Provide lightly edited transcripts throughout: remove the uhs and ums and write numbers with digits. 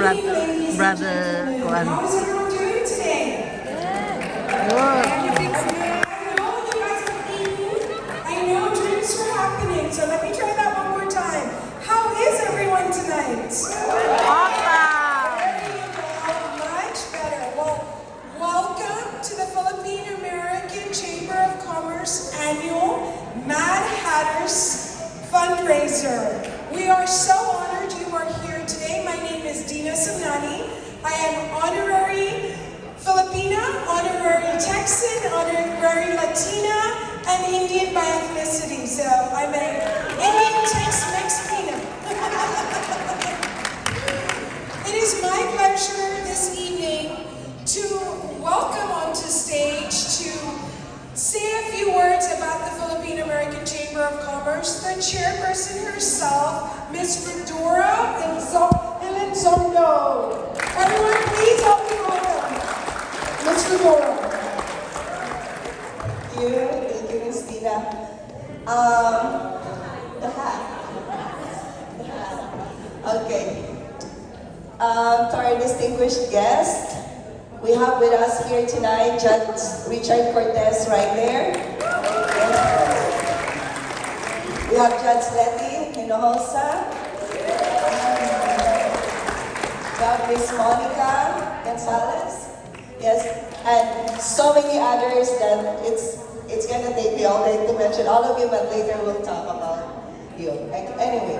brother, ladies and brother, gentlemen. How is everyone doing today? Good. I know you guys have eaten. I know drinks are happening, so let me try that one more time. How is everyone tonight? Awesome. There you go, much better. Well, welcome to the Philippine American Chamber of Commerce annual Mad Hatters fundraiser. We are so honored you are here today. My name is Dina Samnani. I am honorary Filipina, honorary Texan, honorary Latina, and Indian by ethnicity. So I'm an Indian Tex-Mex Pina. It is my pleasure this evening to welcome onto stage to say a few words about the Philippine American Chamber of Commerce, the chairperson herself, Ms. Rodora Elizondo. Everyone, please help me welcome Ms. Rodora. Thank you, Ms. Tina. The hat. Okay. To our distinguished guest, we have with us here tonight Judge Richard Cortez right there. We have Judge Letty Hinojosa. We have Miss Monica Gonzalez. Yes, and so many others that it's gonna take me all day to mention all of you, but later we'll talk about you. Anyway,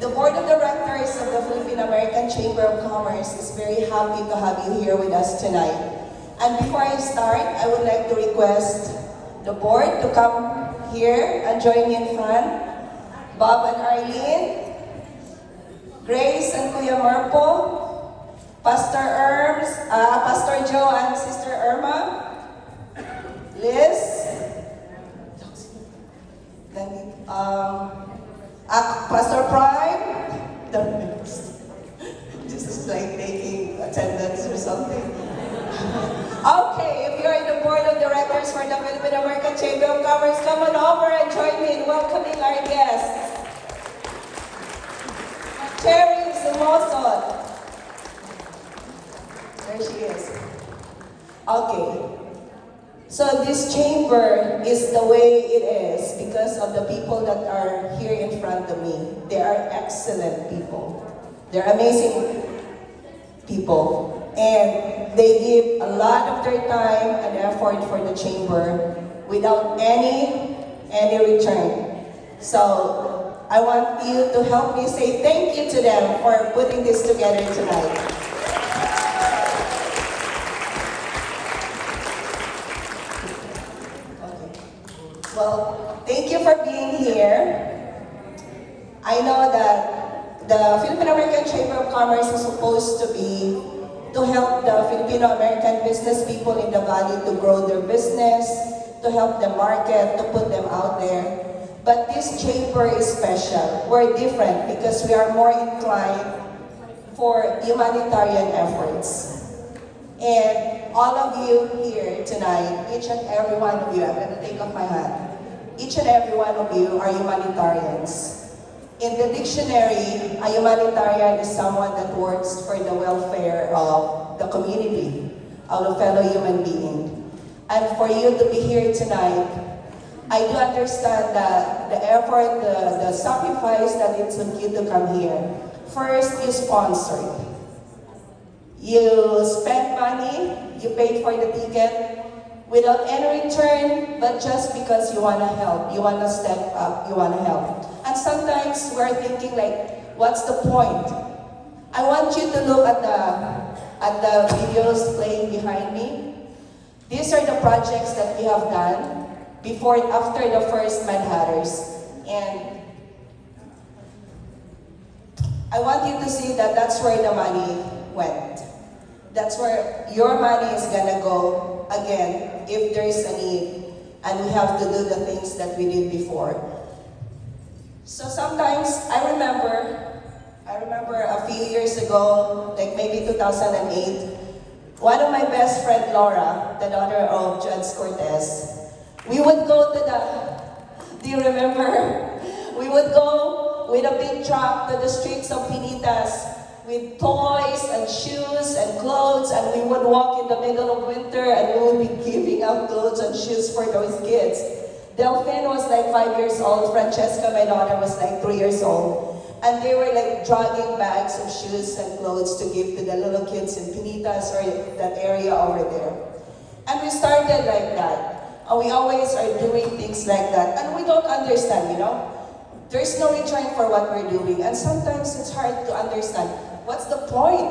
the Board of Directors of the Philippine American Chamber of Commerce is very happy to have you here with us tonight. And before I start, I would like to request the board to come here and join me in front. Bob and Arlene, Grace and Kuya Marpo, Pastor Pastor Joe and Sister Irma, Liz, Pastor Prime. This is like taking attendance or something. Okay, if you're in the board of directors for the Philippine American Chamber of Commerce, come on over and join me in welcoming our guests. Cherry Zumoson. There she is. Okay. So this chamber is the way it is because of the people that are here in front of me. They are excellent people. They're amazing people. And they give a lot of their time and effort for the chamber without any return. So I want you to help me say thank you to them for putting this together tonight. Well, thank you for being here. I know that the Philippine American Chamber of Commerce is supposed to be to help the Filipino-American business people in the Valley to grow their business, to help them market, to put them out there. But this chamber is special. We're different because we are more inclined for humanitarian efforts. And all of you here tonight, each and every one of you, I'm going to take off my hat. Each and every one of you are humanitarians. In the dictionary, a humanitarian is someone that works for the welfare of the community, of a fellow human being. And for you to be here tonight, I do understand that the effort, the sacrifice that it took you to come here. First, you sponsored. You spent money, you paid for the ticket, without any return, but just because you want to help, you want to step up, you want to help. And sometimes we're thinking like, what's the point? I want you to look at the videos playing behind me. These are the projects that we have done before and after the first Mad Hatters. And I want you to see that that's where the money went. That's where your money is gonna go again if there is a need and we have to do the things that we did before. So sometimes I remember a few years ago, like maybe 2008, one of my best friend Laura, the daughter of Judge Cortez, we would go to do you remember? We would go with a big truck to the streets of Pinitas with toys and shoes and clothes, and we would walk in the middle of winter and we would be giving out clothes and shoes for those kids. Delphine was like 5 years old, Francesca, my daughter, was like 3 years old. And they were like dragging bags of shoes and clothes to give to the little kids in Pinitas or that area over there. And we started like that. And we always are doing things like that. And we don't understand, you know? There's no return for what we're doing. And sometimes it's hard to understand. What's the point?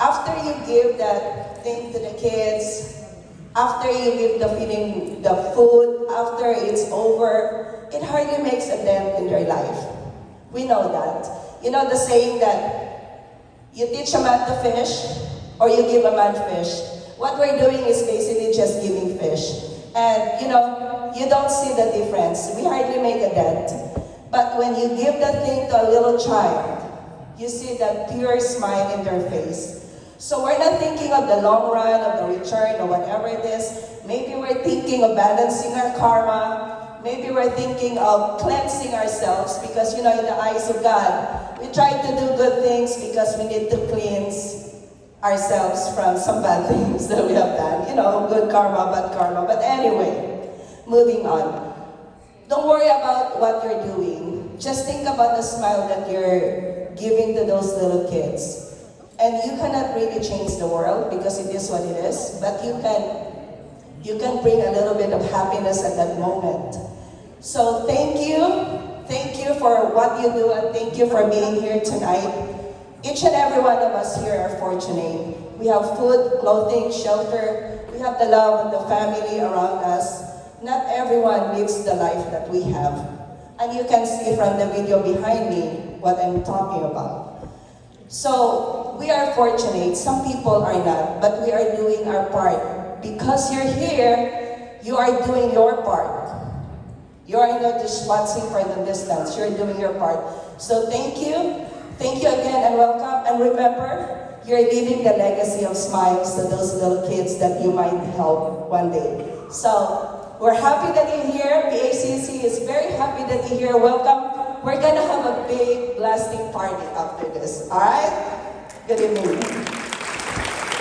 After you give that thing to the kids, after you give the feeding, the food, after it's over, it hardly makes a dent in their life. We know that. You know the saying that you teach a man to fish or you give a man fish. What we're doing is basically just giving fish. And you know, you don't see the difference. We hardly make a dent. But when you give that thing to a little child, you see that pure smile in their face. So we're not thinking of the long run, of the return, or whatever it is. Maybe we're thinking of balancing our karma. Maybe we're thinking of cleansing ourselves because, you know, in the eyes of God, we try to do good things because we need to cleanse ourselves from some bad things that we have done. You know, good karma, bad karma. But anyway, moving on. Don't worry about what you're doing. Just think about the smile that you're giving to those little kids. And you cannot really change the world because it is what it is, but you can bring a little bit of happiness at that moment. So thank you for what you do, and thank you for being here tonight. Each and every one of us here are fortunate. We have food, clothing, shelter. We have the love of the family around us. Not everyone lives the life that we have. And you can see from the video behind me what I'm talking about. So we are fortunate. Some people are not, but we are doing our part. Because you're here, you are doing your part. You are not just watching from the distance. You're doing your part. So thank you. Thank you again and welcome. And remember, you're leaving the legacy of smiles to those little kids that you might help one day. So we're happy that you're here. PACC is very happy that you're here. Welcome. We're gonna have a big blasting party after this. All right? Good evening.